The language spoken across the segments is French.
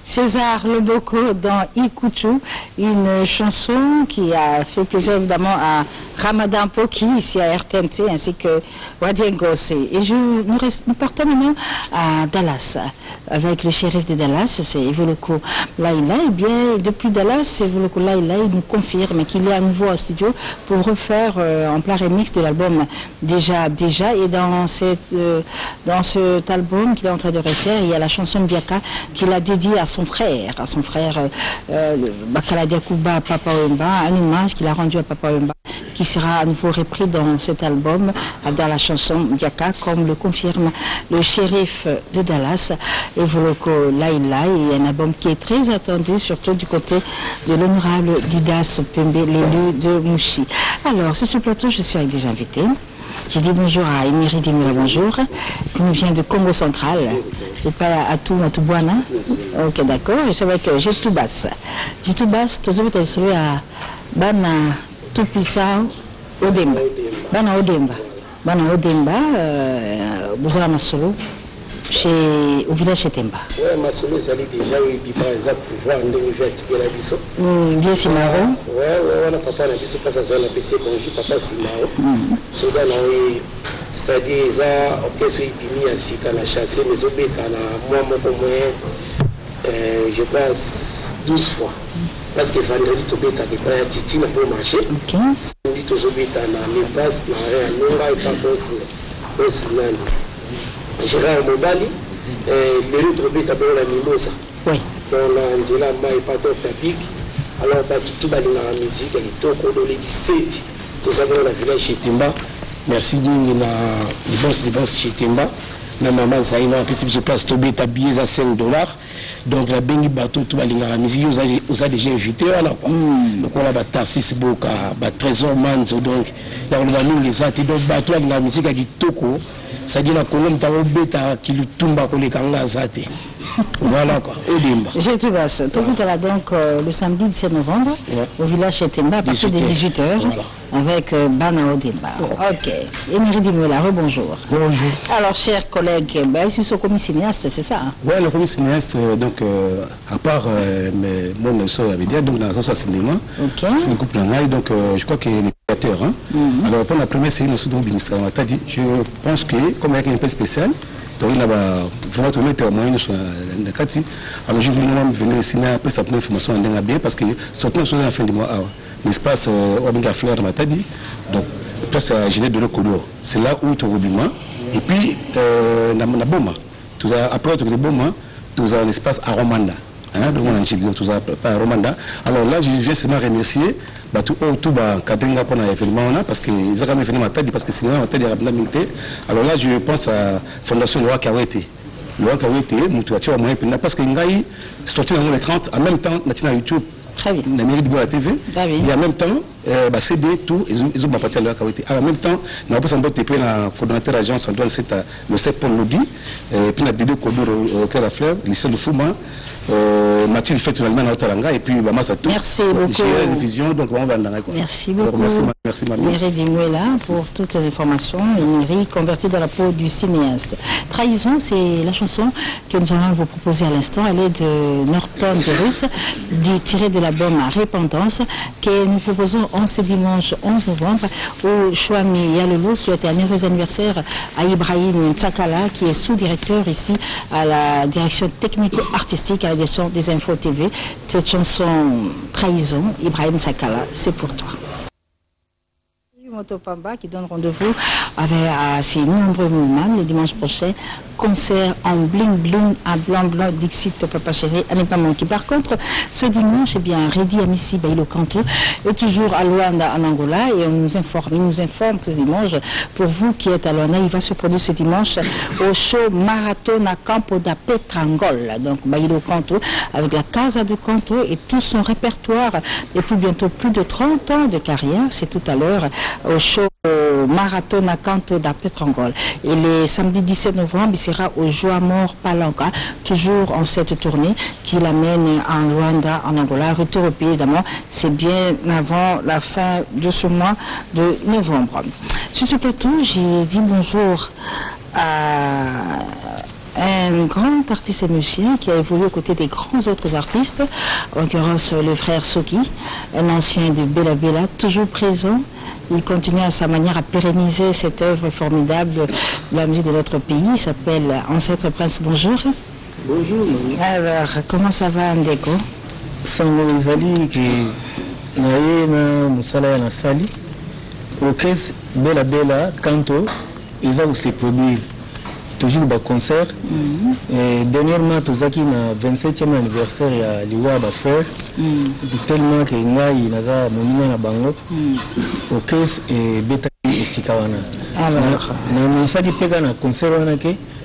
César Loboko dans Ikutu, une chanson qui a fait plaisir évidemment à Ramadan Poki ici à RTNT ainsi que Wadien Gossé. Et nous partons maintenant à Dallas avec le shérif de Dallas, c'est Evoloko Laila. Et bien depuis Dallas, Evoloko Laila nous confirme qu'il est à nouveau en studio pour refaire en plein remix de l'album Déjà. Et dans cet album qu'il est en train de refaire, il y a la chanson Biaka qu'il a dédiée à son frère Bakaladia Kuba Papa Wemba, un hommage qu'il a rendu à Papa Wemba, qui sera à nouveau repris dans cet album, dans la chanson Biaka, comme le confirme le shérif de Dallas, Evoloko Laila, et un album qui est très attendu, surtout du côté de l'honorable Didas Pembe, l'élu de Mouchi. Alors, sur ce plateau, je suis avec des invités. J'ai dit bonjour à Emery Dimula, bonjour, qui nous vient de Congo central. Je pas à Toubouana. Ok, d'accord. Je suis avec Jetoubas. Jetoubas, tu as celui à Bana Tupisa Odemba. Bana Odemba. Bouzala Masolo, au village chez Temba. Oui, Masolo, ça allait déjà, oui, par exemple, pour voir un demi-jet qui est la biso. Bien Simaro. Oui, on a papa, on a biso, pas à ça, on a PC, bonjour, papa Simaro. Soudan, oui. C'est-à-dire, ils ont orchestre épimi ainsi qu'à la chassée, mais au bête, moi, je pense 12 fois. Parce que vendredi, tu bête, tu pas Titi, n'a pas marché. Samedi, tu bête, na passe, na rien, et pas aussi Gérard Mobali, les autres bêtes, la mimosa. Oui. Donc, Angela, et pas d'autres pique. Alors, tout va dans la musique, elle est au cours de l'17. Nous avons la village chez Timba. Merci d'une les boss chez Temba. La maman Zaïna, en principe, je place Tobé tablier à 5 $. Donc la Bengi Bateau, tout va la musique, vous a déjà invité. Voilà. Donc on a Tarsis Boka, Trésor Manzo. Donc là on va nous les athées. Donc Bateau de la musique à Gitoko, ça dit la colonne Taobeta qui lui tombe à coller Kanga Zate. Voilà quoi, Odemba. J'ai tout basse. Tout le monde donc le samedi 17 novembre au village chez Temba à partir des 18h avec Bana Odemba. Ok. Emery Dimela, rebonjour. Bonjour. Alors, chers collègues, je suis au commis cinéaste, c'est ça? Oui, le commis cinéaste, donc, à part mon soeur avait dit, donc dans un cinéma, c'est le couple d'Angaï, donc je crois qu'il est créateur. Alors, pour la première série, je pense que, comme il y a un peu spécial, donc il a vraiment trouvé un moyen sur la carte. Alors je voulais venir signer après sa première information en bien parce que surtout à la fin du mois, l'espace Ominga Fleur m'a dit. Donc place à Géné de l'Okodo. C'est là où tu as et puis na Boma. Après tu as Boma, tu as l'espace à Romanda. Donc on a pas Romanda. Alors là je viens seulement remercier tout Kabinga pour l'événement parce qu'ils ont jamais fait ma tête parce que sinon ma tête est rapidement. Alors là je pense à Fondation Loa Kawete. Loa Kawete, parce que Ngaï sorti dans l'écran en même temps na YouTube. Très bien. La mairie de la TV. Et en même temps, CD, tout, ils ont baptisé Loa Kawete. Alors en même temps, on a passé un peu de la coordonnateur agence en douane, c'est le CEP Paul Lodi, puis on a Dédé Kodoro Terre à Fleur, lycée de Fouma, Mathilde fait finalement à Otaranga, et puis Bamasa tout. Merci beaucoup. J'ai la vision, donc on va dans Merci beaucoup. Merci Marie. Emery Dimela pour toutes ces informations. Emery converti dans la peau du cinéaste. Trahison, c'est la chanson que nous allons vous proposer à l'instant. Elle est de Norton de Russe, tirée de l'album Répandance, que nous proposons ce dimanche 11 novembre au Chouami Yalolo. Souhaite un heureux anniversaire à Ibrahim Tsakala, qui est sous-directeur ici à la direction technico-artistique à la direction des Infos TV. Cette chanson Trahison, Ibrahim Tsakala, c'est pour toi. Motopamba qui donne rendez-vous avec ces nombreux moments le dimanche prochain. Concert en bling bling à blanc Dixit Papa Chéri à ne pas manquer. Par contre, ce dimanche, eh bien, Redi Amissi Bailo Canto est toujours à Luanda en Angola et il nous informe que ce dimanche, pour vous qui êtes à Luanda, il va se produire ce dimanche au show Marathon à Campo da Petrangol. Donc Bailo Canto avec la Casa de Canto et tout son répertoire et puis bientôt plus de 30 ans de carrière. C'est tout à l'heure au show au marathon à Canto d'Apetrangol. Et le samedi 17 novembre, il sera au Joamor Palanca, toujours en cette tournée qui l'amène en Luanda, en Angola. Retour au pays, évidemment, c'est bien avant la fin de ce mois de novembre. Sur ce plateau, j'ai dit bonjour à un grand artiste et musicien qui a évolué aux côtés des grands autres artistes, en l'occurrence le frère Soki, un ancien de Bella Bella, toujours présent. Il continue à sa manière à pérenniser cette œuvre formidable de la musique de notre pays. Il s'appelle Ancêtre Prince. Bonjour. Bonjour. Alors, comment ça va, Ndeko? Sango ezali ki na ye na musala ya na sali. Orchestre Bella Bella Canto, ils ont se produire toujours des concerts. Dernièrement, nous avons le 27e anniversaire de l'Iwa Baffer. Tellement que nous avons monument à Bango. Orchestre et Beta et Sikawana. Nous avons fait un concert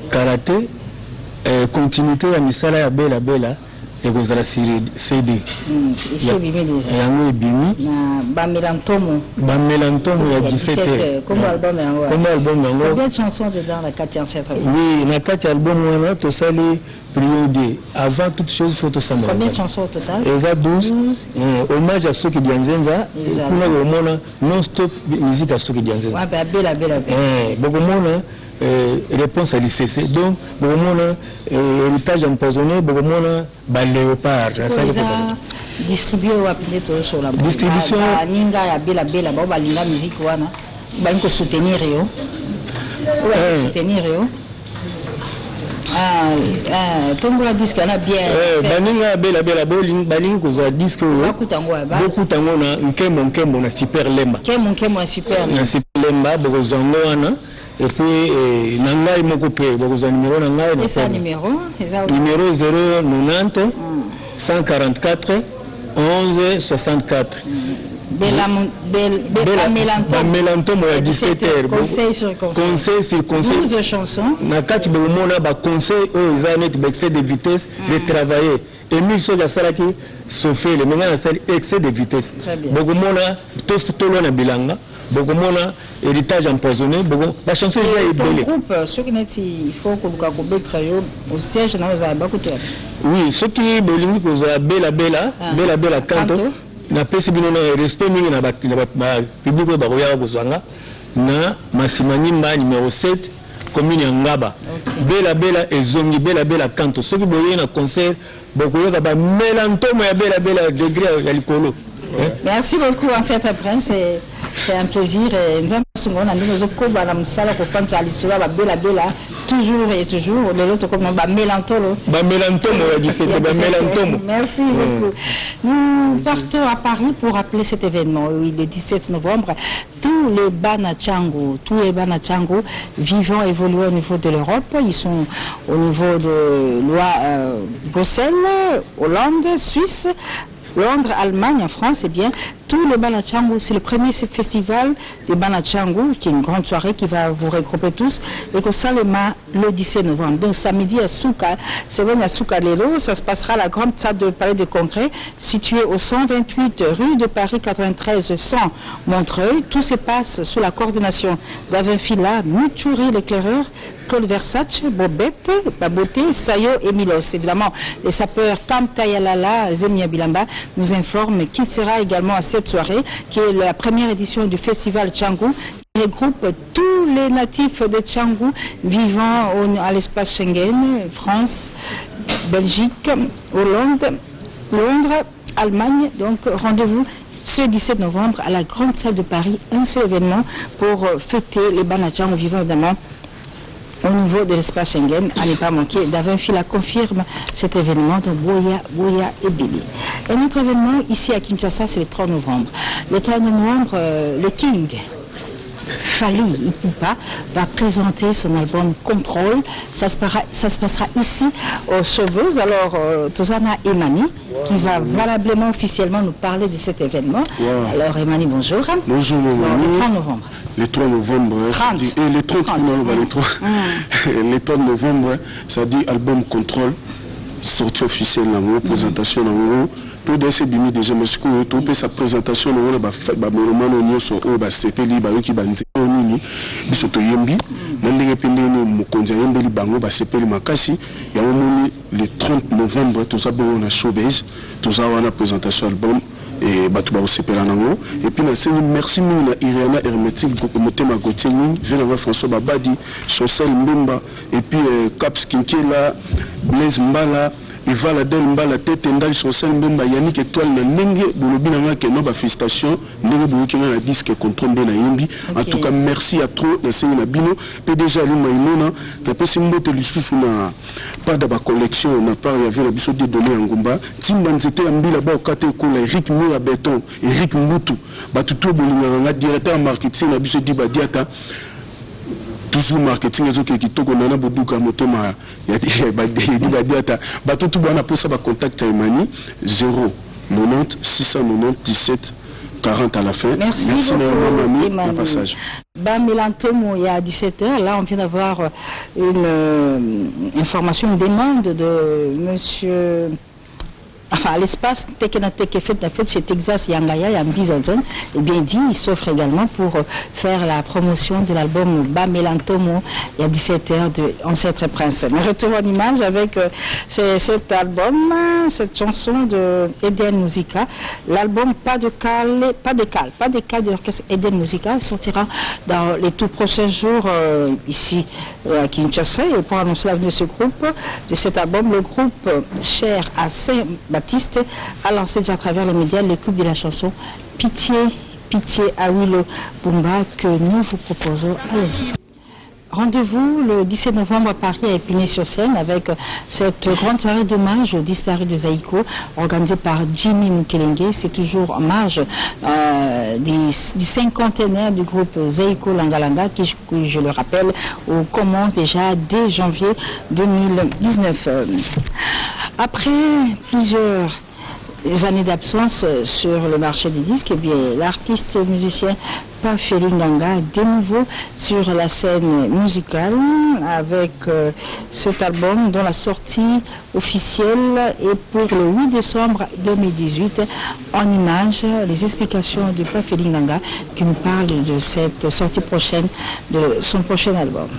karaté, continuité à Misala Bella Bella. Et vous avez CD. Ici, Bimi déjà. Bamelantomo. Bamelantomo, il y a 17 heures. Comment album est en Comment album est en Combien de chansons dedans, la 4 ancêtres? Oui, la 4 album, on a tout ça, les priorités. Avant toute chose, il faut tout ça. Combien de chansons au total? Il y a 12. Hommage à ceux qui disent Nzenza. On a non-stop musique à ceux qui disent Nzenza. Oui, bien, bella, bella. Beaucoup de monde. Réponse à l'ICC. Donc, beaucoup de monde, héritage empoisonné, beaucoup de monde, léopard. Distribué ou appelé sur la distribution. Ninga ya bella bella, bah linga musique wana, bah il faut soutenir yo. Soutenir yo. Tombo la disque na bien. Baninga bella bella bowling, baninga ko disque yo. Beaucoup tango na nkembo na super lemba. Nkembo super. Na super lemba boko zongo wana. Et puis, Nangai Mokopé, vous avez numéro Nangai. Et ça, numéro numéro 090 144 11 64. Bamelantom, 17 heures. Conseil sur conseil. Conseil sur conseil. 12 chansons. Nakati Bomona, conseil aux années d'excès de vitesse, de travailler. Et nous, ce qui Sophie, le maintenant, c'est excès de vitesse. Très bien. Bomona, tout ce que l'on a bilanga. Beaucoup de héritage empoisonné, beaucoup la chanson est belle. Groupe, ceux qui il faut que vous au siège dans les abats. Oui, ceux qui bolingi koza Bella Bella, Bella Bella Canto, na pesi bino na respect mingi na ba public ba koya kozanga na Masimani Mba numéro 7 commune Ngaba. Bella Bella ezongi Bella Bella Canto. Ceux qui bolingi na concert beaucoup de ba mélantomo ya Bella Bella degré ya likolo. Merci beaucoup, Ancêtre Prince. C'est un plaisir. Nous avons toujours et toujours. Merci beaucoup. Nous partons à Paris pour rappeler cet événement. Oui, le 17 novembre, tous les Banachango vivant et évoluant au niveau de l'Europe, ils sont au niveau de Bruxelles, Hollande, Suisse, Londres, Allemagne, en France, eh bien, tous les Banachango, c'est le premier festival des Banachango, qui est une grande soirée qui va vous regrouper tous, et que ça le 17 novembre. Donc samedi à Souka, c'est bon à Souka Lelo, ça se passera à la grande salle de Palais des Congrès, située au 128 rue de Paris 93 100 Montreuil. Tout se passe sous la coordination d'Avin Fila, Mitchouri l'éclaireur, Claude Versace, Bobette, Baboté, Sayo et Milos. Évidemment, les sapeurs Tam Tayalala, Zemia Bilamba nous informent qui sera également à cette soirée, qui est la première édition du festival Tchangou, qui regroupe tous les natifs de Tchangou vivant à l'espace Schengen, France, Belgique, Hollande, Londres, Allemagne. Donc rendez-vous ce 17 novembre à la grande salle de Paris, un seul événement pour fêter les Banachango vivant évidemment au niveau de l'espace Schengen, à ne pas manquer. Davin Fila confirme cet événement de Boya et Billy. Un autre événement ici à Kinshasa, c'est le 3 novembre. Le 3 novembre, le King Fali Ipupa va présenter son album Contrôle. Ça se passera ici aux Cheveux. Alors, Tozana Emani, qui va valablement, officiellement nous parler de cet événement. Alors, Emani, bonjour. Bonjour, le 3 novembre. Le 3 novembre, 30. Et le 30, le 3 novembre, ça dit album Contrôle, sortie officielle, la présentation, pour des bimi déjà mais ce que tout peut sa présentation on ba romano nyoso o ba sepeli ba yoki ba nzeko nini biso to yembi na ndenge pende ni mukonza yembeli bango ba sepeli makasi ya moni le 30 novembre tout ça bon on a showbiz tout ça on a présentation album et batu ba sepela nango et puis na seni merci mingi na Irena Hermétique motema Gauthier Vénanga François Babadi Chancel Mbemba et puis Caps Kinkela Blaise Mbala Eva la del Mbala tete ndali Chancel Mbemba Yannick Étoile na ndenge bolobi nanga ke no ba félicitations ndenge boki na disque contrôle de na yembi en tout cas merci à trop na seni na bino pe déjà li maimona na pesi mbote lisusu na pas de ba collection na part y avait la biso de donner ngumba timba nzete ya mbila ba okate ko la Eric Mura Beton Eric Mbutu batuto bolinga directeur marketing na biso di ba diata toujours marketing ezoki kitoko nana boduka motema ya ba diata batuto bana posa ba contact Emani 090 690 17 40 à la fin. Merci beaucoup, Emmanuel. Passage. Milantomo, il y a 17h, là on vient d'avoir une information, une demande de monsieur... Enfin, l'espace Tekenateke fait chez Texas Yangaya, Yambizonzon, et bien dit, il s'offre également pour faire la promotion de l'album Bamelantomo, il y a 17h de Ancêtre Prince. Mais retour en image avec cet album, cette chanson de Eden Musica. L'album Pas de cale de l'orchestre Eden Musica sortira dans les tout prochains jours ici à Kinshasa. Et pour annoncer l'avenir de ce groupe, de cet album, le groupe cher à Saint-Baptiste a lancé déjà à travers les médias l'écoute de la chanson Pitié, Pitié à Willow Bumba que nous vous proposons à l'instant. Rendez-vous le 17 novembre à Paris à Épinay-sur-Seine avec cette grande soirée d'hommage aux disparus de Zaïko organisée par Jimmy Mukelenge. C'est toujours en marge du cinquantenaire du groupe Zaïko Langalanga qui, je le rappelle, commence déjà dès janvier 2019. Après plusieurs années d'absence sur le marché des disques, eh bien, l'artiste musicien Pafeli Nganga de nouveau sur la scène musicale avec cet album dont la sortie officielle est pour le 8 décembre 2018 en images, les explications de Pafeli Nganga qui nous parle de cette sortie prochaine de son prochain album.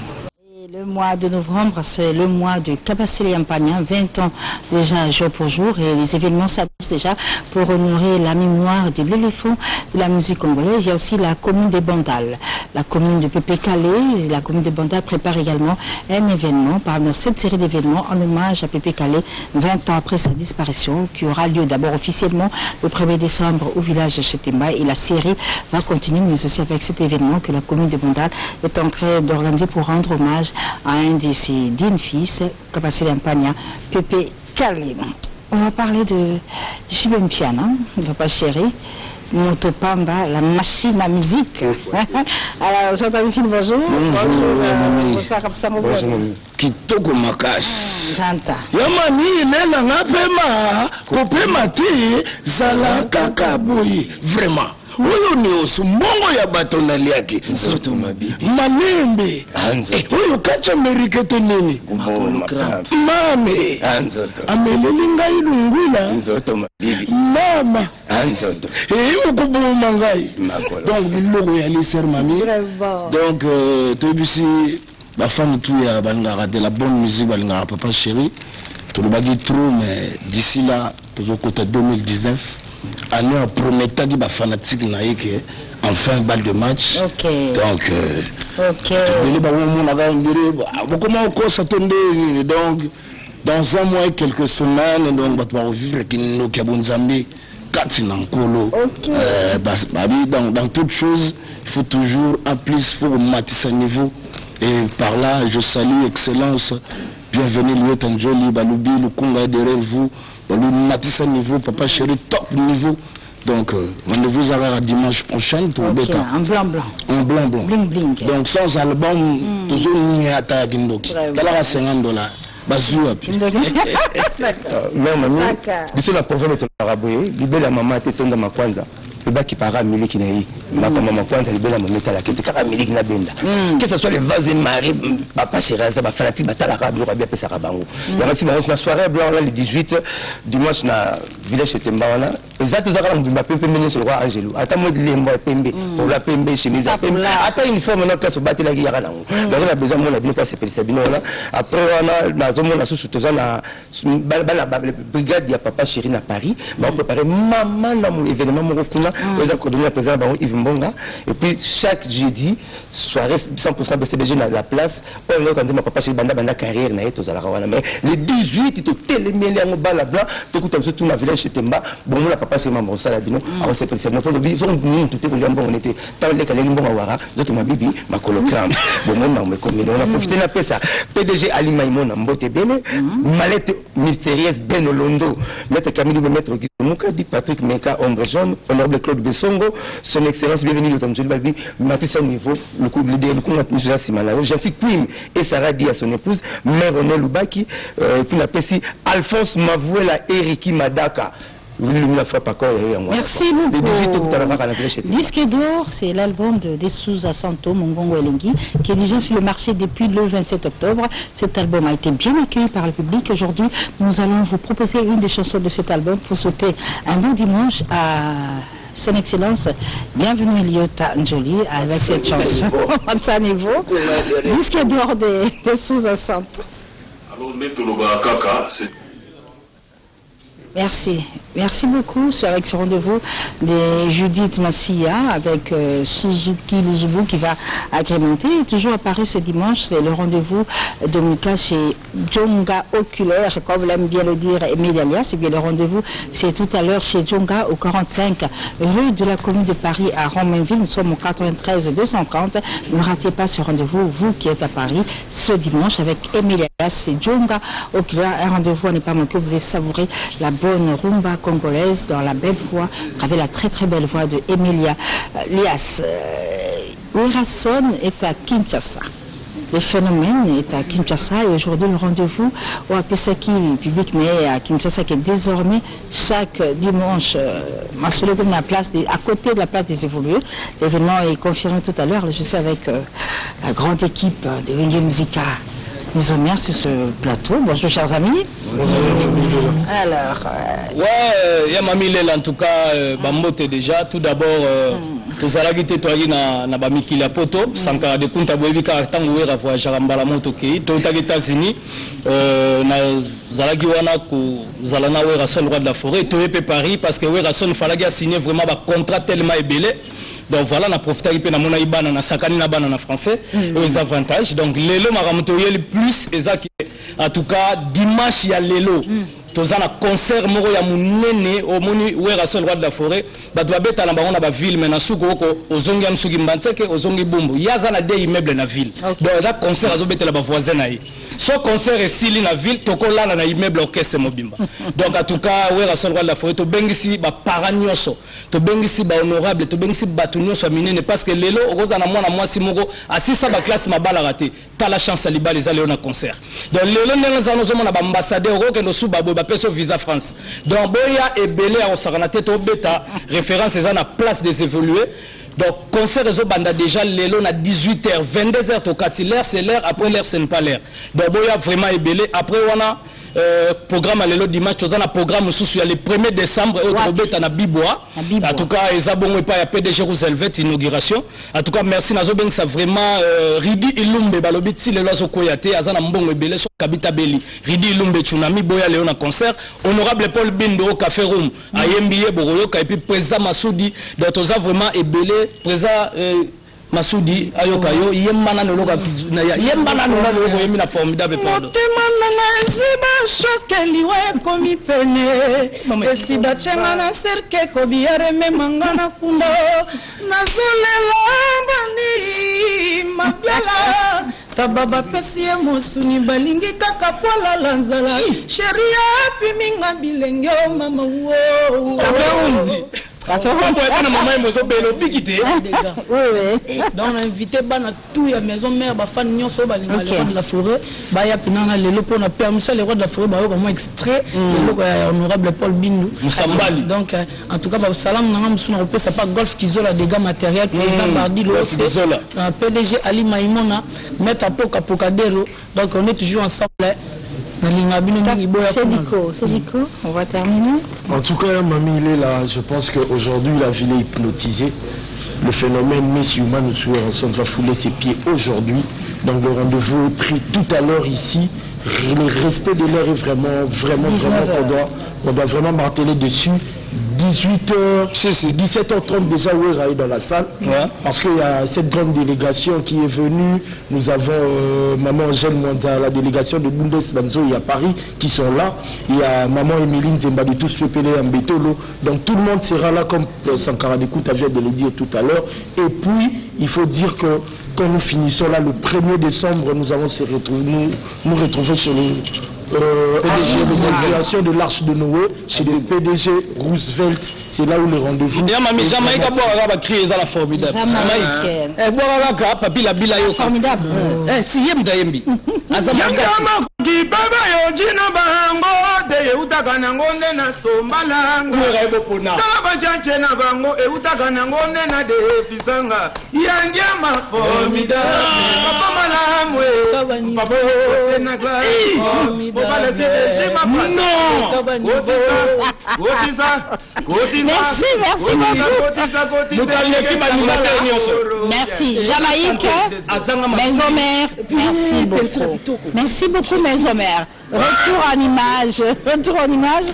Le mois de novembre, c'est le mois de Kabasele Yampagna, 20 ans déjà jour pour jour, et les événements s'annoncent déjà pour honorer la mémoire de l'éléphant de la musique congolaise. Il y a aussi la commune de Bandal, la commune de Pépé Calais. La commune de Bandal prépare également un événement parmi cette série d'événements en hommage à Pépé Calais, 20 ans après sa disparition, qui aura lieu d'abord officiellement le 1er décembre au village de Chetemba, et la série va continuer, mais aussi avec cet événement que la commune de Bandal est en train d'organiser pour rendre hommage à un de ses dignes fils, Kabasele Yampagna, Pépé Calais. On va parler de Jibem Piana, papa chéri, Motopamba, la machine à musique. Alors, Jean-Tamisine, bonjour. Bonjour. Kitoko Makas. Janta. Yamani, nena ngapema, kopema ti, zala kakabui. Vraiment. Huyu ni usumbongo ya batonali yake soto mabibi manembe huyu kacha meriketo nini mame amelelinga ilungula soto mabibi mama ukubuma ngai donc biloko ya liser mami donc tobisi bafani tout ya balingaka de la bonne musique balingaka papa chéri tolobaki trop mais d'ici là tozokota 2019 année en promettant qu'il va fanatique naïque enfin balle de match. Ok. Donc donc dans un mois et quelques semaines donc on va revivre qu'il y a bon zambi dans toute chose il faut toujours un plus faut matisser niveau et par là je salue excellence bienvenue Lieutenant Jolie Balubi le Congo derrière vous le matissa niveau papa chéri top niveau donc rendez-vous à dimanche prochain en blanc bling bling donc sans album toujours n'y a ta gindoki $50 bazua même mamie d'ici la province de Taraboué libéla maman était tonda makwanza bas qui para miliki na yi ma maman kwanza libela mo metala kete kaka miliki na benda que ce soit les vases et mari papa chérie ça ba fanatique batala ka bilo bien pesa ka bango ya basi ba na soirée blanc là le 18 dimanche na village Temba wana exact za kala mbimba pepe mene sur roi Angelo ata mo lembo pembe pour la pembe chemise pembe ata uniforme na classe batela ki ya kana ngo donc on a besoin mon abino pas c'est pelisa bino là après on a zomo na sous toza na la brigade ya papa chérie na Paris ba préparer maman na mon événement mo kuna ils ont coordonné la président Baron Yves Mbonga et puis chaque jeudi soirée 100% BCBG dans la place on est quand ma papa chérie banda carrière na eto za la rawana mais les 18 to télémélé en bala blanc to kuta tout na village Temba bon la papa chérie maman ça la bino on s'est pensé notre vie sont nous tout est bon on était tant les kaleli mbonga wara zoto ma bibi ma cologram bon moi me comme on a profité na pesa PDG Ali Maimona Mbote Bene mallette mystérieuse Ben Londo maître Camille maître Mukadi Patrick Meka Ombre Jaune honorable Claude Bessongo son excellence bienvenue le Tanjoli Babi Matissa Niveau le coup leader le coup Moussa Simala Jassi Queen et Sarah Di à son épouse mère René Lubaki puis la Pessi Alphonse Mavouela Eriki Madaka. Merci beaucoup. Disque d'or, c'est l'album de Desouza Santo, Mongongo Elengi, qui est déjà sur le marché depuis le 27 octobre. Cet album a été bien accueilli par le public. Aujourd'hui, nous allons vous proposer une des chansons de cet album pour souhaiter un bon dimanche à son excellence. Bienvenue Eliota Njoli avec cette chanson. À niveau. Disque d'or de Desouza Santo. Alors, Netoloba Kaka, c'est. Merci. Merci beaucoup. C'est avec ce rendez-vous de Judith Massia avec Suzuki Luzubu qui va agrémenter. Et toujours à Paris ce dimanche, c'est le rendez-vous de Mika chez Djonga Oculaire, comme l'aime bien le dire Emile Alias. Et bien le rendez-vous, c'est tout à l'heure chez Djonga au 45 rue de la commune de Paris à Romainville. Nous sommes au 93 230. Ne ratez pas ce rendez-vous, vous qui êtes à Paris ce dimanche avec Emile Alias et Djonga Oculaire. Un rendez-vous à ne pas manquer. Vous allez savourer la bonne rumba congolaise dans la belle voix, avec la très très belle voix de Emilia Lias. Werason est à Kinshasa. Le phénomène est à Kinshasa et aujourd'hui le rendez-vous au Apesaki public mais à Kinshasa qui est désormais chaque dimanche à côté de la place des évolués. L'événement est confirmé tout à l'heure. Je suis avec la grande équipe de William Zika. Nous sommes bien sur ce plateau. Bonjour chers amis. Bonjour. Alors. Ouais, Yamami Lel en tout cas, Bambote déjà. Tout d'abord, tous à la guité toyé na bamiki la poto. Sankara de Kunta Boebi Karatangu Wera voyage à Mbalamoto Kei. Tout à États-Unis. Na Zalagiwana ku Zalana Wera son roi de la forêt. Tout est Paris parce que Wera son Falaga a signé vraiment un contrat tellement ébélé. Donc voilà, on a profité de mon aïbana, on a sakani na bana en français, les avantages. Donc l'élo m'a ramené le plus, en tout cas dimanche il y a l'élo. Tous un concert moro ya munene au moni wera sol roi de la forêt ba doit beta na bango na ba ville mais na suko ko ozongi am suki mbantseke ozongi bumbu yaza na des immeubles na ville. Donc là concert azo beta la ba voisin na yi. So concert est sili na ville toko lana na immeuble orchestre mobimba. Donc en tout cas wera sol roi de la forêt to bengisi ba paranyoso to bengisi ba honorable to bengisi batunyo so minene parce que lelo oza na mwana si moko asisa ba classe mabala raté ta la chance aliba les aller na concert. Donc lelo ndenga zo mona ba ambassadeur ko kendo su babo peso visa France. Donc boya et belé à Osaranate to beta référence à la place des évolués. Donc concert réseau banda déjà l'élo na 18h 22h to 4 l'heure c'est l'heure après l'heure c'est pas l'heure. Donc boya vraiment et belé après on a programme à l'élo dimanche tu as un programme sous le 1er décembre et autre bête na Bibois. En tout cas ezabongo et pas ya PDG Roosevelt inauguration. En tout cas merci nazo ben ça vraiment Ridi Ilumbe balobi ti lelo so koyate azana mbongo ebele so kabita beli Ridi Ilumbe tsunami boya leo na concert honorable Paul Bindo au Café Room ayembiye boroyoka et puis président Massoudi donc toza vraiment ebele président Massoudi ayokayo yembana no loka yembana no loka yemi na formidable pardon motema na ziba shokeli wa komi pene esida chenga na serke ko biare me mangana kundo nazulela bani mabyala tababa pesi emosuni balingi kaka pola lanzala sheria piminga bilenge mama wo Ça fait donc on a invité tout la maison mère fan de la forêt les rois de la forêt vraiment extrait honorable Paul Bindu donc en tout cas salam ça pas golf qui ont des dégâts matériels président Bardi PDG Ali Maïmona maître Apocadero donc on est toujours ensemble. C'est Nico, on va terminer. En tout cas, Mamie, il est là. Je pense qu'aujourd'hui, la ville est hypnotisée. Le phénomène Miss Human nous va fouler ses pieds aujourd'hui. Donc le rendez-vous est pris tout à l'heure ici. Le respect de l'heure est vraiment qu'on doit vraiment marteler dessus. 17h30 déjà où est dans la salle, parce qu'il y a cette grande délégation qui est venue. Nous avons maman Angèle Mwanza, la délégation de Bundes Banzo et à Paris qui sont là. Il y a maman Emeline Zemba de tous Pépélé en Bétolo. Donc tout le monde sera là comme Sankara Dekouta vient de le dire tout à l'heure. Et puis il faut dire que quand nous finissons là le 1er décembre, nous allons nous retrouver chez les PDG des inaugurations de l'Arche de Noé, chez le PDG Roosevelt, c'est là où le rendez-vous. Jamaïque a crié ça la formidable. Formidable. Baba yo jina bango de utaka nangonde na sombalango baba jaje na bango utaka nangonde na de fisanga yangia ma formidable papa malamwe papa sena glace papa la CDG ma non merci Jamaïque maison mère merci beaucoup maison mère. Retour en image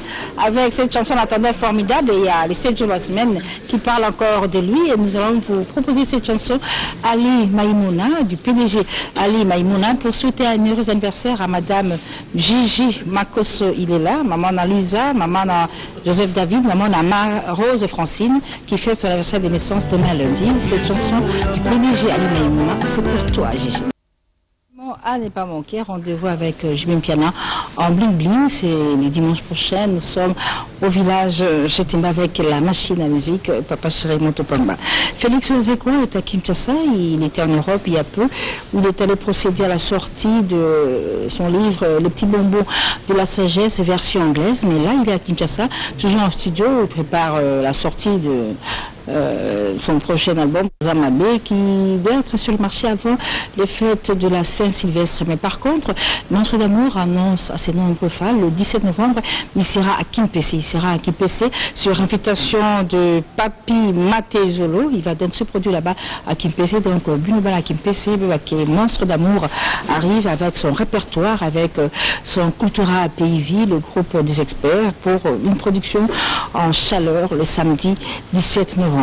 avec cette chanson attendue formidable. Et il y a les 7 jours de la semaine qui parlent encore de lui et nous allons vous proposer cette chanson Ali Maïmouna du PDG Ali Maïmouna pour souhaiter un heureux anniversaire à madame Gigi Makoso, il est là, maman à Luisa, maman à Joseph David, maman à Rose Francine qui fait son anniversaire de naissance demain lundi. Cette chanson du PDG Ali Maïmouna, c'est pour toi Gigi. À ne pas manquer, rendez-vous avec Jubim Piana en Bling Bling, c'est le dimanche prochain, nous sommes au village Chetimba avec la machine à musique Papa Chéri Motopamba. Félix Ozekwa est à Kinshasa, il était en Europe il y a peu, où il est allé procéder à la sortie de son livre Le petit bonbon de la sagesse version anglaise, mais là il est à Kinshasa, toujours en studio, il prépare la sortie de son prochain album Zamabé qui doit être sur le marché avant les fêtes de la Saint-Sylvestre. Mais par contre, Notre d'amour annonce à ses nombreux fans le 17 novembre, il sera à Kimpese. Il sera à Kimpese sur invitation de Papi Matezolo. Il va donc se produire là-bas à Kimpese. Donc, Bunobal à Kimpese, Monstre d'amour arrive avec son répertoire, avec son Cultura Pays-Vie, le groupe des experts, pour une production en chaleur le samedi 17 novembre.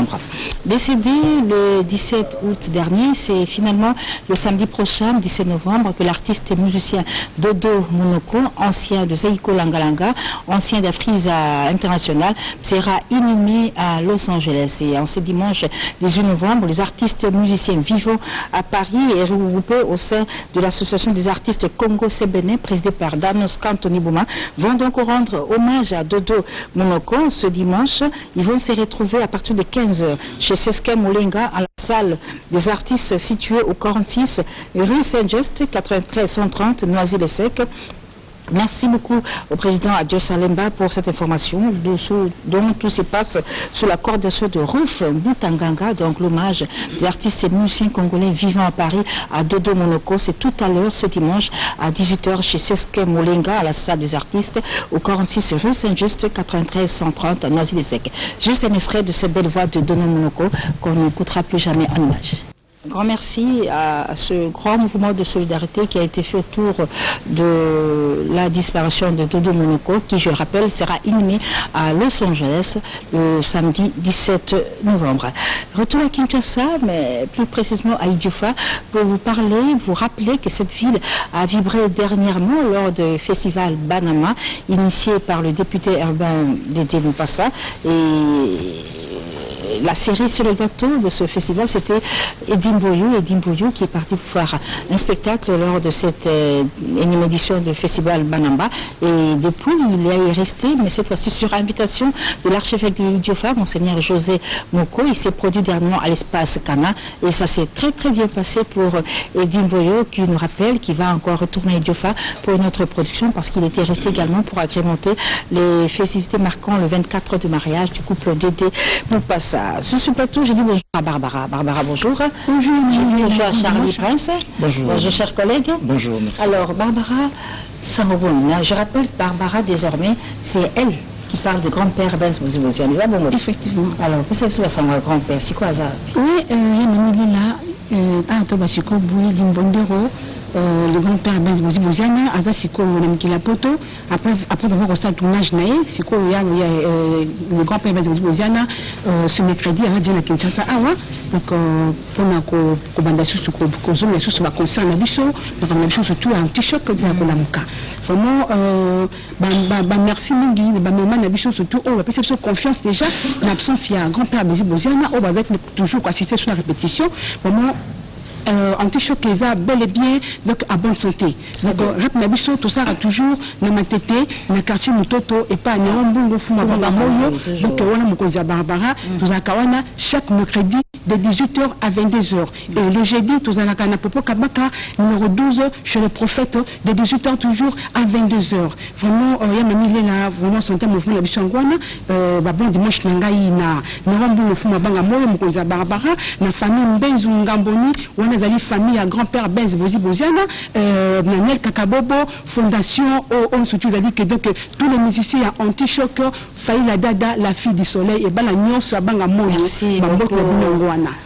Décédé le 17 août dernier, c'est finalement le samedi prochain, 17 novembre, que l'artiste et musicien Dodo Monoko, ancien de Zeiko Langalanga, ancien d'Afriza International, sera inhumé à Los Angeles. Et en ce dimanche 18 novembre, les artistes et musiciens vivants à Paris et regroupés au sein de l'association des artistes Congo-Sébéné, présidée par Danos Kantoni Bouma, vont donc rendre hommage à Dodo Monoko. Ce dimanche, ils vont se retrouver à partir de 15h chez Seske Molenga à la salle des artistes située au 46 rue Saint-Just 93 130 Noisy-le-Sec. Merci beaucoup au président Adjo Salemba pour cette information dont tout se passe sous la coordination de Ruf Boutanganga, donc l'hommage des artistes et musiciens congolais vivant à Paris à Dodo Monoko. C'est tout à l'heure ce dimanche à 18h chez Seske Molenga à la salle des artistes au 46 rue Saint-Just 93 130 à Noisy-le-Sec. Juste un extrait de cette belle voix de Dodo Monoko qu'on n'écoutera plus jamais en image. Grand merci à ce grand mouvement de solidarité qui a été fait autour de la disparition de Dodo Monoko, qui, je le rappelle, sera inhumé à Los Angeles le samedi 17 novembre. Retour à Kinshasa, mais plus précisément à Idiofa, pour vous rappeler que cette ville a vibré dernièrement lors du festival Banama, initié par le député urbain Dédé Mupassa. Et la série sur le gâteau de ce festival, c'était Edim Boyou qui est parti pour faire un spectacle lors de cette énième édition du festival Banamba. Et depuis, il est resté, mais cette fois-ci sur invitation de l'archevêque d'Idiofa, Monseigneur José Moko. Il s'est produit dernièrement à l'espace Cana et ça s'est très très bien passé pour Edim Boyou, qui nous rappelle qu'il va encore retourner à Idiofa pour une autre production parce qu'il était resté également pour agrémenter les festivités marquant le 24 de mariage du couple Dédé Moupassa. Sur ce plateau, j'ai dit bonjour à Barbara. Barbara, bonjour. Bonjour. Bonjour à Charlie Prince. Bonjour. Bonjour, chers collègues. Bonjour, merci. Alors, Barbara Sangoboun, je rappelle que Barbara, désormais, c'est elle qui parle de grand-père Ben Bozibozian. Effectivement. Alors, vous savez son grand-père, c'est quoi ça? Oui, il y a une famille là, Antobasiko Boui Limbondero. Le grand-père Ben Boziboziana, Aza Siko Namkila Poto, après avoir resté à tournage naïf, Siko, il y a le grand-père Ben Boziboziana, ce mercredi à Radjana Kinshasa Awa, donc pour Banda Sous, Kozom, la Sous, va concert Nabiso, donc on a vu surtout un petit choc que vous avez vraiment, merci Mingi, maman Nabiso surtout, on va passer sur confiance déjà, l'absence, il y a un grand-père Ben Boziboziana, on va toujours assister sur la répétition, vraiment. Anti-choc les a bel et bien donc à bonne santé. Donc rap nabiso tout ça a toujours dans ma tête, dans le quartier Mutoto et pas à Nyambongo Fuma Bangamoyo. Donc on a Mokoza Barbara, tout ça kawana chaque mercredi de 18h à 22h. Et le jeudi tout ça na Popo Kabaka numéro 12 chez le prophète de 18h toujours à 22h. Vraiment il y a mamie là vraiment santé mouvement nabiso ngwana bon dimanche nangai na Nyambongo Fuma Bangamoyo Mokoza Barbara na famille Mbenzu Ngamboni la famille à grand-père Benz Boziboziana, Nanel Kakabobo, fondation, on se dit que donc tous les musiciens anti-choc, Faïla Dada, la fille du soleil, et Balagnon, soit Bangamoyo. Merci beaucoup,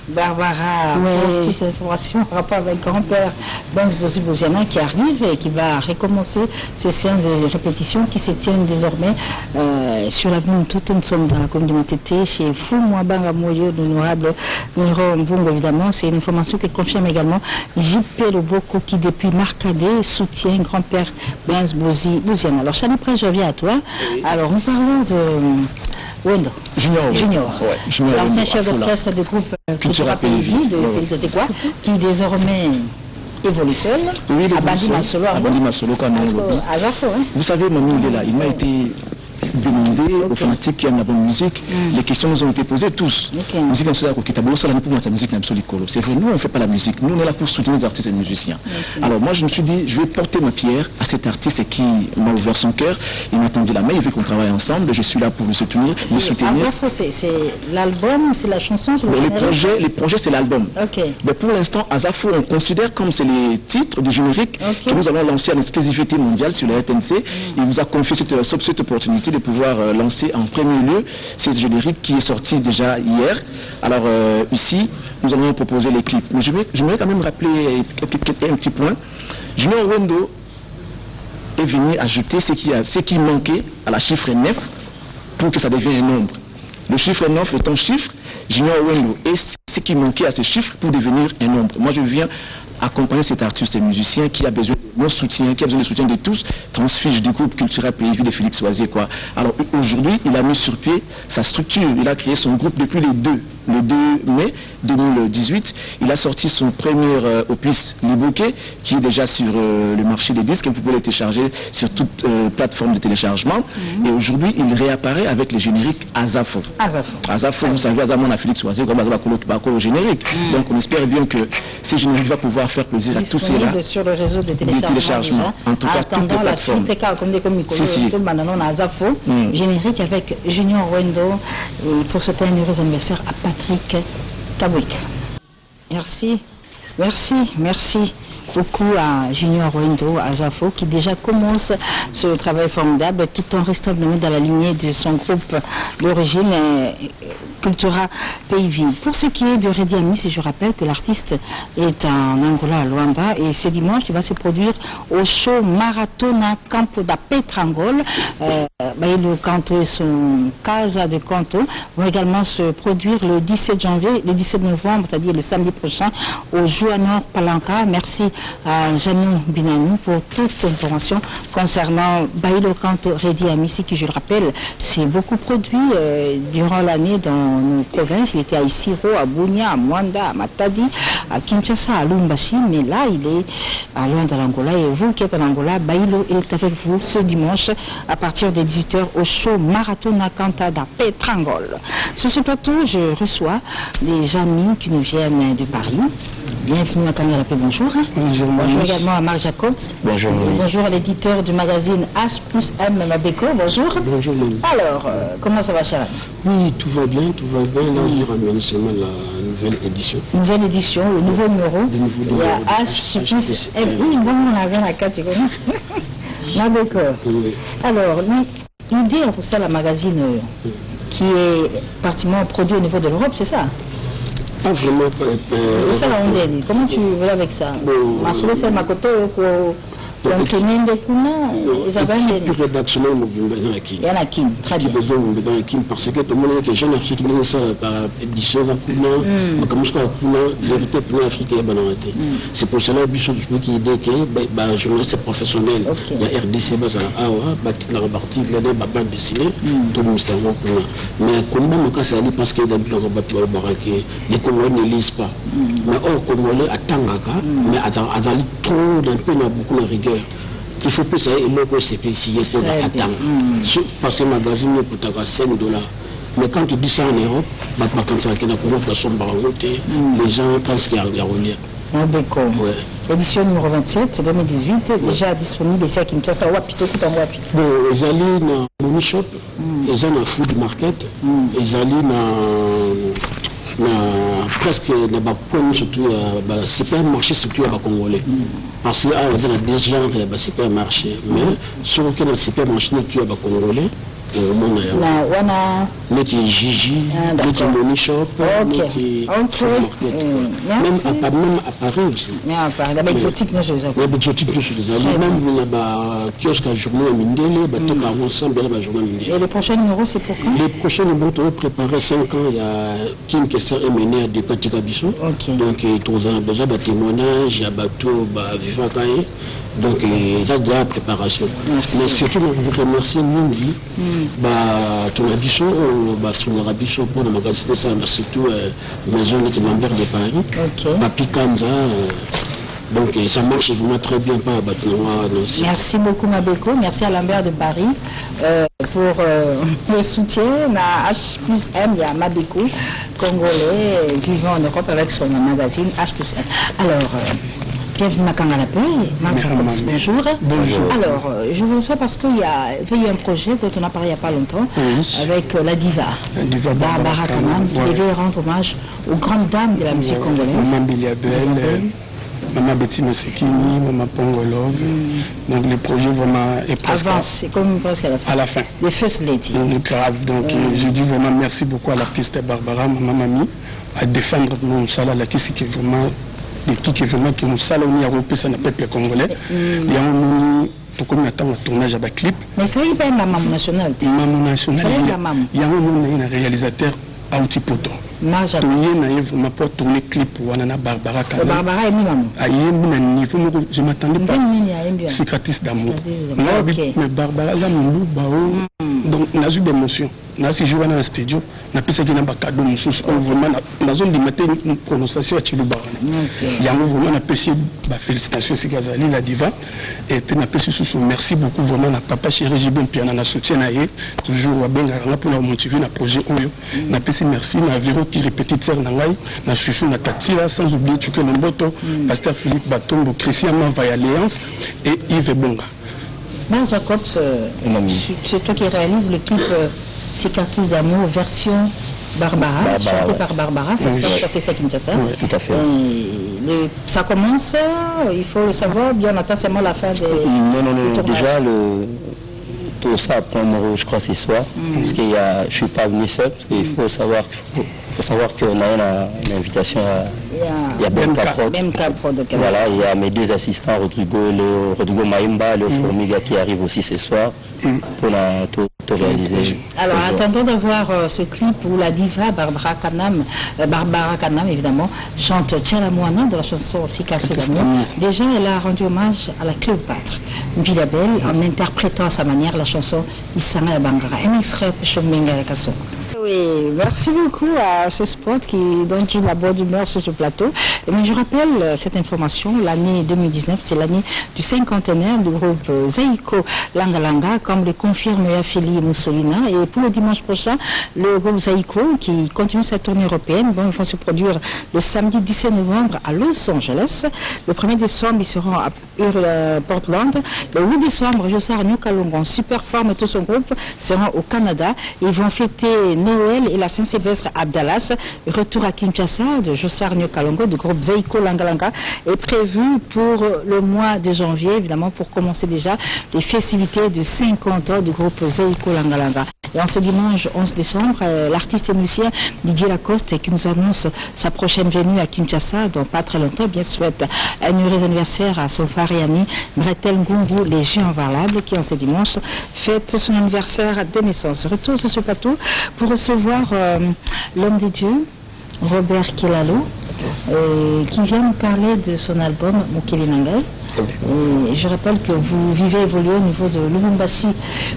Barbara, pour toute information en rapport avec grand-père Benz Boziboziana qui arrive et qui va recommencer ces séances de répétition qui se tiennent désormais sur l'avenue Totomson dans la commune de Matete, chez Foumoua Bangamoyo, l'honorable Niro Mbungo, évidemment. C'est une information qui confirme également JP Loboko qui depuis Marcadet soutient grand-père Benz Boziboziana. Alors Charlie Prince, je reviens à toi. Oui. Alors nous parlons de Wendo Junior. L'ancien chef d'orchestre du groupe Cultura Pays de Félix Otekwa, qui désormais évolue seul. Oui, Abandi Masolo quand même. Vous savez, Mamie, il est là. Il m'a été demandé aux fanatiques qui aiment la bonne musique. Les questions nous ont été posées tous. Musique c'est vrai, nous on ne fait pas la musique, nous on est là pour soutenir les artistes et les musiciens. Alors moi je me suis dit, je vais porter ma pierre à cet artiste qui m'a ouvert son cœur, il m'a tendu la main, il veut qu'on travaille ensemble, je suis là pour le soutenir. C'est l'album, c'est la chanson, c'est les projets c'est l'album. Mais pour l'instant, Azafo, on considère comme c'est les titres du générique que nous allons lancer en exclusivité mondiale sur la RTNC. Il vous a confié cette opportunité de pouvoir lancer en premier lieu ce générique qui est sorti déjà hier. Alors ici, nous allons proposer les clips. Mais je voudrais quand même rappeler un petit point. Junior Wendo est venu ajouter ce qui manquait à la chiffre 9 pour que ça devienne un nombre. Le chiffre 9 est un chiffre, Junior Wendo, et ce qui manquait à ce chiffre pour devenir un nombre. Moi je viens accompagner cet artiste et musicien qui a besoin de mon soutien, qui a besoin du soutien de tous, transfiche du groupe Cultura Pays de Félix Oisier, quoi. Alors aujourd'hui, il a mis sur pied sa structure, il a créé son groupe depuis le 2 mai 2018. Il a sorti son premier opus, Liboké, qui est déjà sur le marché des disques, et vous pouvez le télécharger sur toute plateforme de téléchargement. Et aujourd'hui, il réapparaît avec le générique Azafo. Azafo, vous savez, Azamon a Félix Oisier, comme Azafo au générique. Donc on espère bien que ce générique va pouvoir faire plaisir à tous ceux-là. Sur le réseau de téléchargement. En tout cas, toutes les plateformes. Générique avec Junior Wendo et pour souhaiter un heureux anniversaire à Patrick Kabouik. Merci beaucoup à Junior Wendo, à Zafo, qui déjà commence ce travail formidable tout en restant dans la lignée de son groupe d'origine Cultura Pays. Pour ce qui est de Redi Amis, je rappelle que l'artiste est en Angola, à Luanda, et ce dimanche, il va se produire au show Maratona Campo da Petrangol. Le canto et son Casa de Canto vont également se produire le 17 janvier, le 17 novembre, c'est-à-dire le samedi prochain, au Joanor Palanca. Merci à Janon Binani pour toute information concernant Bailo Kanto Redi Amissi, qui, je le rappelle, s'est beaucoup produit durant l'année dans nos provinces. Il était à Isiro, à Bunia, à Mwanda, à Matadi, à Kinshasa, à Lumbashi, mais là, il est à loin de l'Angola. Et vous qui êtes en Angola, Bailo est avec vous ce dimanche à partir des 18h au show Maratona Cantada Petrangol. Sur ce plateau, je reçois des amis qui nous viennent de Paris. Bienvenue à Camille Lapé, bonjour. Bonjour. Bonjour également à Marc Jacobs. Bonjour. Bonjour à l'éditeur du magazine H+M Mabeko, bonjour. Bonjour. Alors, comment ça va, cher? Oui, tout va bien, tout va bien. Là, je ramène seulement la nouvelle édition. Nouvelle édition, le nouveau numéro. Il y a H+M. Oui, bon, on a vu la carte, tu connais. Mabeko. Alors, l'idée pour ça, la magazine qui est pratiquement produit au niveau de l'Europe, c'est ça? Pas vraiment. Comment tu veux avec ça? C'est ma côté pour imprimer des kuna. Plus rédactionnel, il y en a qui. Très bien. Parce que tout le monde est jeune Afrique, par édition de kuna, comme je dis, vérité pour l'Afrique est bonne. C'est pour cela que je suis qui idée que journaliste professionnel, il y a RDC, la partie, il y a des bandes dessinées, tout le monde est en kuna. Mais comment on s'est dit parce que d'habitude, les Congolais ne lisent pas. Mais or, Congolais attendent, mais attendent trop d'un peu, beaucoup de rigueur. Il faut que ça ait un spécifié pour attendre. Parce que le magazine est pour $5. Mais quand tu dis ça en Europe, les gens pensent qu'il y a à relire. Édition numéro 27, 2018, déjà disponible ici à Kinshasa. Bon, ils allaient dans le money shop, ils allaient dans le food market, ils allaient presque dans surtout supermarché surtout à Congolais. Parce qu'il y a des gens qui ont supermarché, mais sur le supermarché tu as Congolais. Notre Gigi, notre money shop, notre même à Paris aussi. Même exotique, nous faisons. Même la kiosque à journée à Mindele, ensemble la journée à Mindele. Et le prochain numéro, c'est pour quand? Les prochains numéros, on préparé 5 ans. Il y a Kim Kessler et Mené à Dekati Kabiso. Donc, il y a déjà des témoignages, il y a bateau, vivant. Donc, il y a déjà la préparation. Mais surtout, je vous remercie, Mingi. Ton abisso, son abisso pour le magazine, surtout maison de Lambert de Paris. Papi Kanza. Donc ça marche vraiment très bien par Merci beaucoup Mabeko, merci à Lambert de Paris pour le soutien à H+M, il y a Mabeko, Congolais vivant en Europe avec son magazine H+M. Alors, bienvenue à Kangalapé, bonjour. Bonjour. Alors, je vous reçois parce qu'il y a eu un projet dont on a parlé il n'y a pas longtemps, avec la diva Barbara Kanam, qui devait rendre hommage aux grandes dames de la musique congolaise. Maman Biliabel, Maman Betty Masekini, Maman Pongolov. Donc le projet vraiment est presque à la fin. Les first lady. Grave. Donc je dis vraiment merci beaucoup à l'artiste Barbara, Maman Mami, à défendre mon salal qui est vraiment qui nous salon à romper ça peuple congolais. Il y a un comme un tournage à clip. Mais il fallait pas Maman nationale. Maman nationale. Il y a un réalisateur à Outipoto. Vraiment pour tourner clip pour Barbara Kanam. Barbara est maman. Je m'attendais pas. Cicatrice d'amour. Mais Barbara donc on a eu des émotions. Dans ce jour dans le studio, on a pu se dire cadeau vraiment dans la zone du matin une prononciation à Chiluba. Il y a vraiment apprécié félicitations c'est Gazali la diva et puis on a apprécié merci beaucoup vraiment à papa chéri Jibon Piana na soutien toujours à benga pour la motiver na projet oyo. On a apprécié merci na Viro qui répétait sœur nangai na chouchou na Tatila sans oublier Tuke Lomboto, pasteur Philippe Batombo, Christian Mavaya Alliance et Yves Bonga. Marc Jacobs, c'est toi qui réalises le clip Cicatrice d'amour version Barbara, chanté par Barbara, ça se passe à Kinshasa. Oui, tout à fait. Ça commence, il faut le savoir, bien on attend seulement la fin des. Non, déjà tout ça prend je crois ce soir, parce que je ne suis pas venu seul, parce qu'il faut savoir qu'on a une invitation il y a BMK Prod. Voilà, il y a mes deux assistants, Rodrigo Maïmba, le Formiga qui arrive aussi ce soir pour réalisé. Alors, en attendant d'avoir ce clip où la diva Barbara Kanam, évidemment, chante Tchela Moana de la chanson aussi Cassé d'amour. Déjà, elle a rendu hommage à la Cléopâtre, une vie belle, en interprétant à sa manière la chanson Isanga Bangara. Un extrait de Chomenga Yakaso. Oui, merci beaucoup à ce spot qui donne de la bonne humeur sur ce plateau. Mais je rappelle cette information, l'année 2019, c'est l'année du cinquantenaire du groupe Zeiko Langalanga, comme le confirme Yafili Moussolina. Et pour le dimanche prochain, le groupe Zeiko, qui continue sa tournée européenne, ils vont se produire le samedi 17 novembre à Los Angeles. Le 1er décembre, ils seront à Portland. Le 8 décembre, Jossar New Kalongo, en super forme, tout son groupe seront au Canada. Ils vont fêter Noël et la Saint-Sylvestre à Dallas. Retour à Kinshasa de Jossar New Kalongo du groupe Zeiko Langalanga est prévu pour le mois de janvier, évidemment, pour commencer déjà les festivités de 50 ans du groupe Zeiko Langalanga. Et en ce dimanche 11 décembre, l'artiste et musicien Didier Lacoste qui nous annonce sa prochaine venue à Kinshasa dans pas très longtemps, bien souhaite un heureux anniversaire à son frère et ami Bretel Ngungu, les Jeux Invalables, qui en ce dimanche fête son anniversaire de naissance. Retour sur ce plateau pour recevoir l'homme des dieux, Robert Kilalo, qui vient nous parler de son album Mokili Nangai. Et je rappelle que vous vivez évolué au niveau de Lubumbashi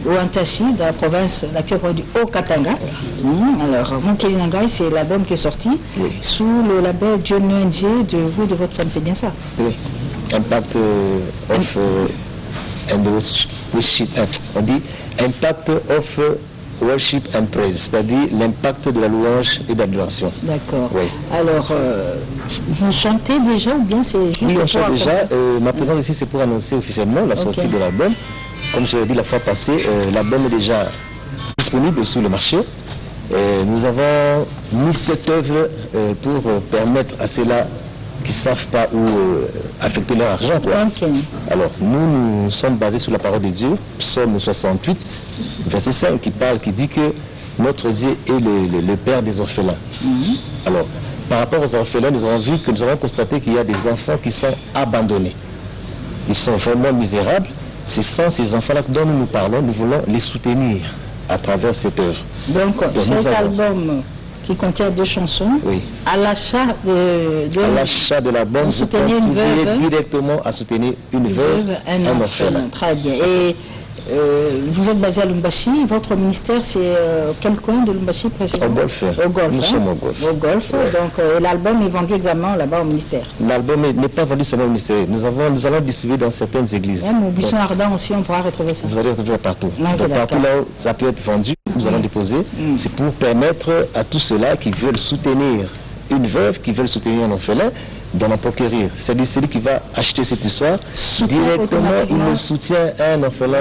ou Antashi, dans la province actuelle du Haut-Katanga. Alors, Mokili Nangai, c'est l'album qui est sorti sous le label Dieu NG de vous et de votre femme, c'est bien ça? Oui. Impact of and worship, on dit Impact of worship and praise, c'est-à-dire l'impact de la louange et de l'adoration. D'accord. Oui. Alors, vous chantez déjà ou bien c'est juste... Oui, on chante déjà. Ma présence ici, c'est pour annoncer officiellement la sortie de l'album. Comme je l'ai dit la fois passée, l'album est déjà disponible sur le marché. Nous avons mis cette œuvre pour permettre à ceux-là qui ne savent pas où affecter leur argent. Alors, nous sommes basés sur la parole de Dieu, Psaume 68, verset 5, qui dit que notre Dieu est le Père des orphelins. Alors, par rapport aux orphelins, nous avons constaté qu'il y a des enfants qui sont abandonnés. Ils sont vraiment misérables. Ce sont ces enfants-là dont nous parlons, nous voulons les soutenir à travers cette œuvre. Donc cet album qui contient 2 chansons, à l'achat de l'album, vous contribuez directement à soutenir une veuve, un orphelin. Très bien. Et vous êtes basé à Lubumbashi, votre ministère c'est quel coin de Lubumbashi précisément? Au Golfe. Au Golfe. Nous sommes au Golfe. Au Golfe, donc l'album est vendu également là-bas au ministère. L'album n'est pas vendu seulement au ministère, nous allons distribuer dans certaines églises. Même au Buisson Ardent aussi, on pourra retrouver ça. Vous allez retrouver partout. Donc, partout là où ça peut être vendu, nous allons déposer. C'est pour permettre à tous ceux-là qui veulent soutenir une veuve, qui veulent soutenir un orphelin, d'en procurer. C'est-à-dire celui qui va acheter cette histoire, directement il me soutient un orphelin.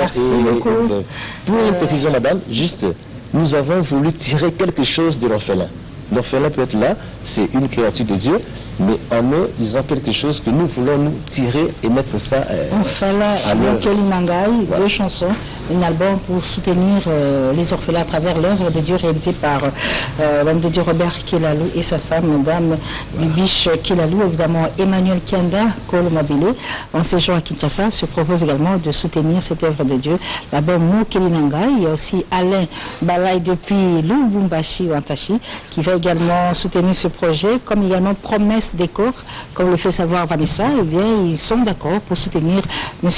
Pour une précision, madame, juste, nous avons voulu tirer quelque chose de l'orphelin. L'orphelin peut être là, c'est une créature de Dieu, mais en eux, ils ont quelque chose que nous voulons nous tirer et mettre ça à Mokili Nangai, 2 chansons, un album pour soutenir les orphelins à travers l'œuvre de Dieu réalisée par l'homme de Dieu Robert Kilalou et sa femme, Madame Bibiche Kilalou. Évidemment, Emmanuel Kianda, Kolomabile, en séjour à Kinshasa, se propose également de soutenir cette œuvre de Dieu. L'album Mokili Nangai. Il y a aussi Alain Balai depuis Lubumbashi ou Antashi, qui va également soutenir ce projet, comme également Promesse Décor, comme le fait savoir Vanessa. Eh bien, ils sont d'accord pour soutenir M.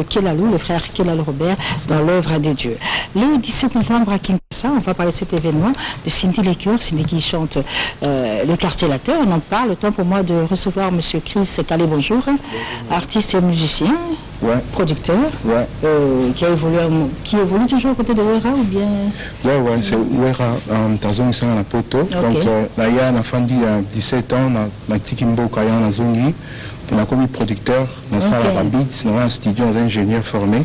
Kilalou, le frère Kilalou Robert, dans l'œuvre de Dieu. Le 17 novembre à Kinshasa, on va parler de cet événement de Cindy Lecure, Cindy qui chante le quartier latin. On en parle. Le temps pour moi de recevoir M. Chris Calais, bonjour, artiste et musicien, producteur, qui évolue toujours aux côtés de Wera ou bien? Oui, c'est Wera, Tazong Sang à Poto. Donc, là, il y a un enfant de 17 ans, na Tikimbo Kaya na Zongi, on a commis producteur dans ça la beats, dans un studio, dans un ingénieur formé.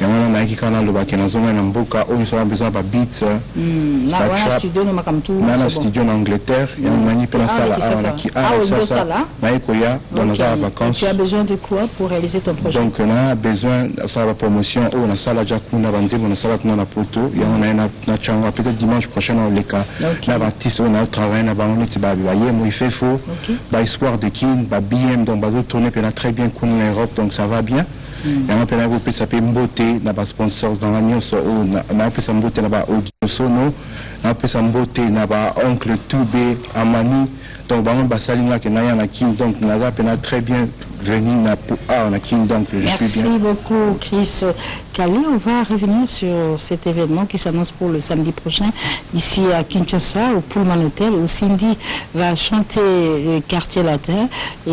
Et on a un le bac dans un mboka où nous avons besoin de beats. Dans un studio en Angleterre, il y a un manipule dans ça qui a ça dans nos vacances. Tu as besoin de quoi pour réaliser ton projet? Donc on a besoin de la promotion où on a ça la Jakuna Banzi, on a ça la Poto, et on a un changa peut-être dimanche prochain on les cas. L'artiste on a travaillé na bango ti ba baye moi il fait faux. Ba espoir de kin, ba BM donc ba tourner très bien en Europe donc ça va bien. yango mpe nakopesa mpe mbote na basponsors dans la nyonso oyo nakopesa mbote na baaudisono nakopesa mbote na baoncle Toubé Amani donc bango basali ngaki na ya na king donc naza mpe na très bien venu na na king donc je suis bien. Merci beaucoup Chris Kali. On va revenir sur cet événement qui s'annonce pour le samedi prochain ici à Kinshasa au Pullman Hotel où Cindy va chanter le quartier latin et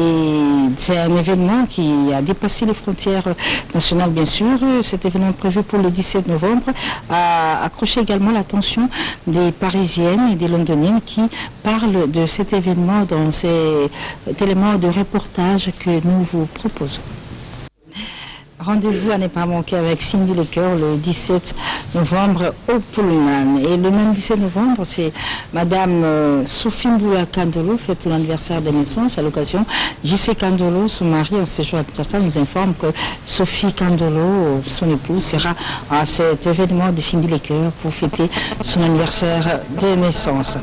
c'est un événement qui a dépassé les frontières nationales bien sûr. Cet événement prévu pour le 17 novembre a accroché également l'attention des Parisiennes et des Londoniennes qui parlent de cet événement dans cet élément de reportage que nous vous proposons. Rendez-vous à ne pas manquer avec Cindy Lecoeur le 17 novembre au Pullman. Et le même 17 novembre, c'est Madame Sophie Mboula Kandolo, fête l'anniversaire de naissance. À l'occasion, JC Kandolo, son mari, en séjour à Kinshasa, nous informe que Sophie Kandolo, son épouse, sera à cet événement de Cindy Lecoeur pour fêter son anniversaire de naissance.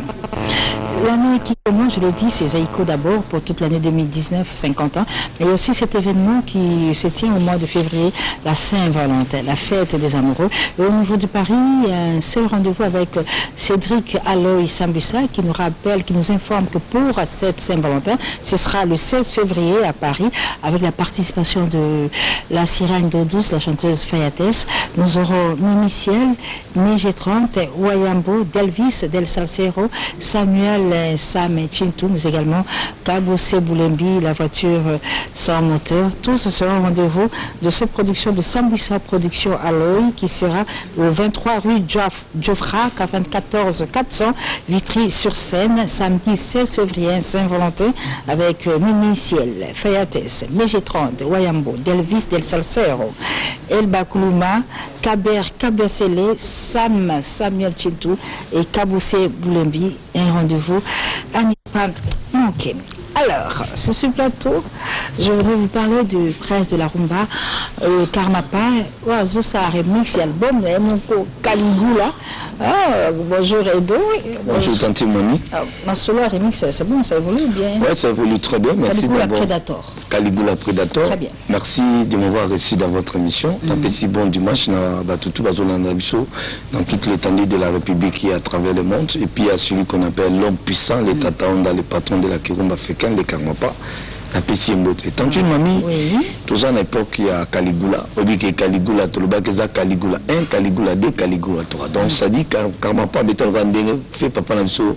L'année qui commence, je l'ai dit, c'est Zaïko d'abord pour toute l'année 2019, 50 ans, mais aussi cet événement qui se tient au mois de février, la Saint-Valentin, la fête des amoureux. Et au niveau de Paris, il y a un seul rendez-vous avec Cédric Aloy Sambussa qui nous rappelle, qui nous informe que pour cette Saint-Valentin, ce sera le 16 février à Paris avec la participation de la sirène d'eau douce, la chanteuse Fayates. Nous aurons Mimi Ciel, G30, Wayambo, Delvis, Del Salcero, Samuel Sam et Chintou, mais également Kabose Boulembi, la voiture sans moteur. Tous seront au rendez-vous de cette production de Sambussa Production Aloy qui sera le 23 rue Diofra, 94 400 Vitry-sur-Seine, samedi 16 février Saint-Valentin avec Mimi Ciel, Fayates, G30, Wayambo, Delvis, Del Salcero, Elba Koulouma, Kaber Kabesele, Samuel Chintou et Kabose Boulembi. Un rendez-vous à ne pas manquer. Alors, sur ce plateau, je voudrais vous parler du prince de la rumba, Karmapa, Oazo sa remix album, Monko Caligula. Bonjour Edo. Bonjour Tante Mami. Ma solo remix, c'est bon, ça évolue bien. Oui, ça évolue très bien. Merci Caligula d'abord. Predator. Caligula Predator. Très bien. Merci de m'avoir reçu dans votre émission. Un si bon dimanche dans toute l'étendue de la République et à travers le monde. Et puis à celui qu'on appelle l'homme puissant, les Tataonda, les patrons de la Kirumba africaine, les Karmapa. Et tant que mamie, tout ça à l'époque il y a Caligula, Obi Caligula, Toloba Keza Caligula 1, Caligula 2, Caligula 3. Donc ça dit Karmapa Beton Randé, fait Papa Namso,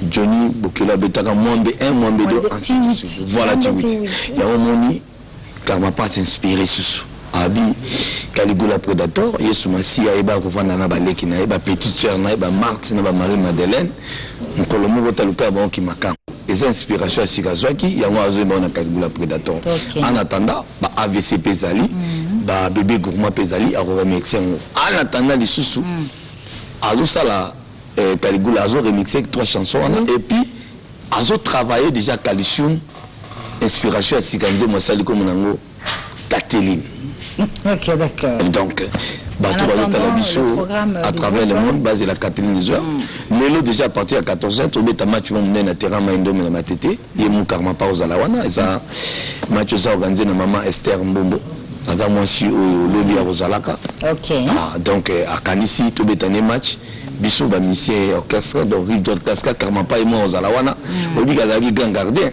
Johnny, Bokela Betaka, Mwambe 1, Mwambe 2, voilà, tu vois. Il y a un moni, Karmapa s'inspirer sur Abi Caligula Predator, Yesumasi, Aïba, Kovana, Nabaleki, Naïba, Petite Sœur, Naïba, Marthe, Naïba, Marie-Madeleine, Nkolomo, Votaluka, Bon, qui m'a les inspirations à Sigazwaki, il y a un Caligula Predator. En attendant, AVC Pesali, bébé gourmand Pesali, à remixer. En attendant, les sous-sous, Azo Sala, Caligula, Azo remixé 3 chansons, et puis Azo travaillé déjà Calicium, inspiration à Sigazé, Mosaliko Monango, Kateline. Ok, d'accord. Donc, à travers le monde, basé la Catherine des heures. Lélo déjà parti à 14h, tout le match vont mener à terrain Maïndom et la Matete. Il y a mon karma pas aux Alawana. Et ça, match organisé dans maman Esther Mbombo. Dans un mois sur le lobby à Rosalaka. Ok. Donc, à Kanissi, tout le match. Bissou va misser orchestre, donc Rive d'Orchestre, karma pas et moi aux Alawana. Obi Gazagi Grand Gardien.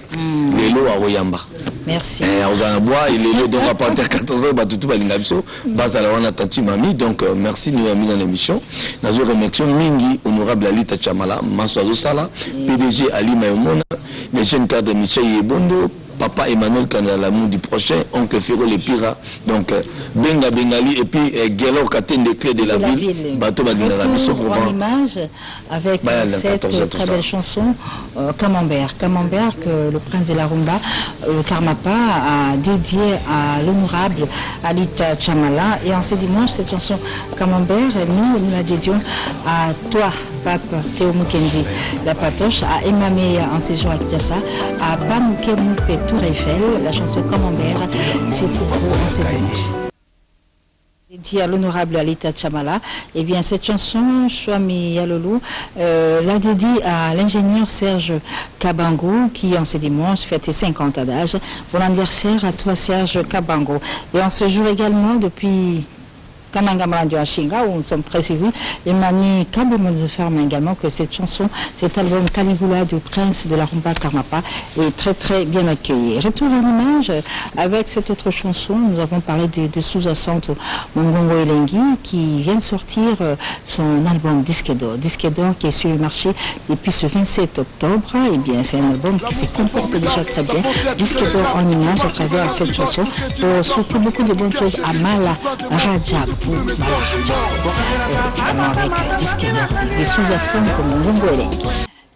Lélo à Royamba. Merci. Bois, il est donc à partir de 14h, tout va l'ingabiso. Bas à la wana tati mami. Donc, merci de nous avoir mis dans l'émission. Nous avons remercié Mingi, honorable Alita Chamala, Massoazo Sala, PDG Ali Maïmona, les jeunes cadres Michel Yebondo, Papa Emmanuel Kanalamou du prochain, Oncle Firo les Pira, donc Benga Bengali et puis Guélo Katen des clés de la ville. Bateau Baginara, en image avec cette très belle chanson Camembert. Camembert que le prince de la rumba, Karmapa, a dédié à l'honorable Alita Chamala. Et en ce dimanche, cette chanson Camembert, nous la dédions à toi, Pape Théo Mukendi, la patoche, à Emame en séjour à Kinshasa, à Bamouké Moupé Tour Eiffel, la chanson Camembert, c'est pour vous en ce dimanche. dit à l'honorable Alita Chamala. Eh bien, cette chanson, Chouami Yalolou, la dédie à l'ingénieur Serge Kabango, qui en ce dimanche fête 50 ans d'âge. Bon anniversaire à toi, Serge Kabango. Et en ce jour également, depuis Kanangama du Ashinga, où nous sommes très suivis, et Mani Kabou nous affirme également que cette chanson, cet album Caligula du Prince de la Rumba Karmapa est très très bien accueilli. Retour en image avec cette autre chanson, nous avons parlé de sous-jacente Mongongo Elengi qui vient de sortir son album Disque d'or qui est sur le marché depuis ce 27 octobre. Et bien c'est un album qui se comporte déjà très bien. Disque d'or en image à travers cette chanson pour souhaiter beaucoup de bonnes choses à Mala Rajab. Justement avec Disque d'or des sous-jacentes Mongongo Elengi.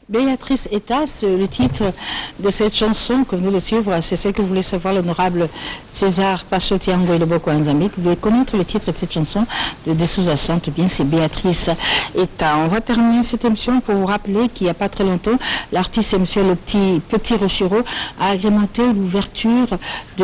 Béatrice Etas, le titre de cette chanson que vous venez de suivre, c'est celle que vous voulez savoir, l'honorable César Pachotiango et le Boko Nzambi. Vous voulez connaître le titre de cette chanson de sous-jacente, bien c'est Béatrice Etas. On va terminer cette émission pour vous rappeler qu'il n'y a pas très longtemps, l'artiste et monsieur le petit Rochero a agrémenté l'ouverture du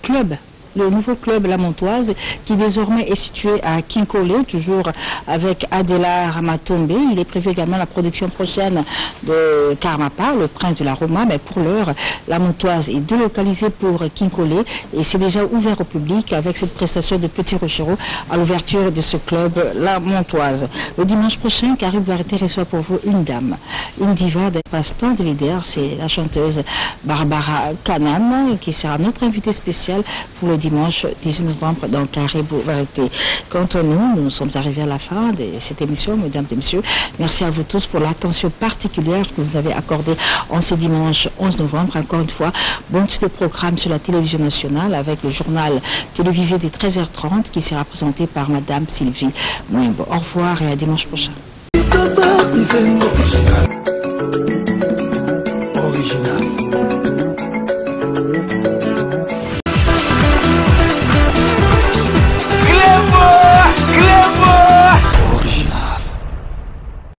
club. Le nouveau club La Montoise, qui désormais est situé à Kinkole, toujours avec Adela Ramatombe. Il est prévu également la production prochaine de Karmapa, le prince de la Roma. Mais pour l'heure, La Montoise est délocalisée pour Kinkole et c'est déjà ouvert au public avec cette prestation de Petit Rochero à l'ouverture de ce club La Montoise. Le dimanche prochain, Carib Varité reçoit pour vous une dame, une diva des passe-temps de leader. C'est la chanteuse Barbara Kanam qui sera notre invitée spéciale pour le dimanche 18 novembre dans Caribou Variété. Quant à nous, nous sommes arrivés à la fin de cette émission, mesdames et messieurs. Merci à vous tous pour l'attention particulière que vous avez accordée en ce dimanche 11 novembre. Encore une fois, bon suite de programme sur la télévision nationale avec le journal télévisé des 13h30 qui sera présenté par madame Sylvie Mouimbo. Au revoir et à dimanche prochain.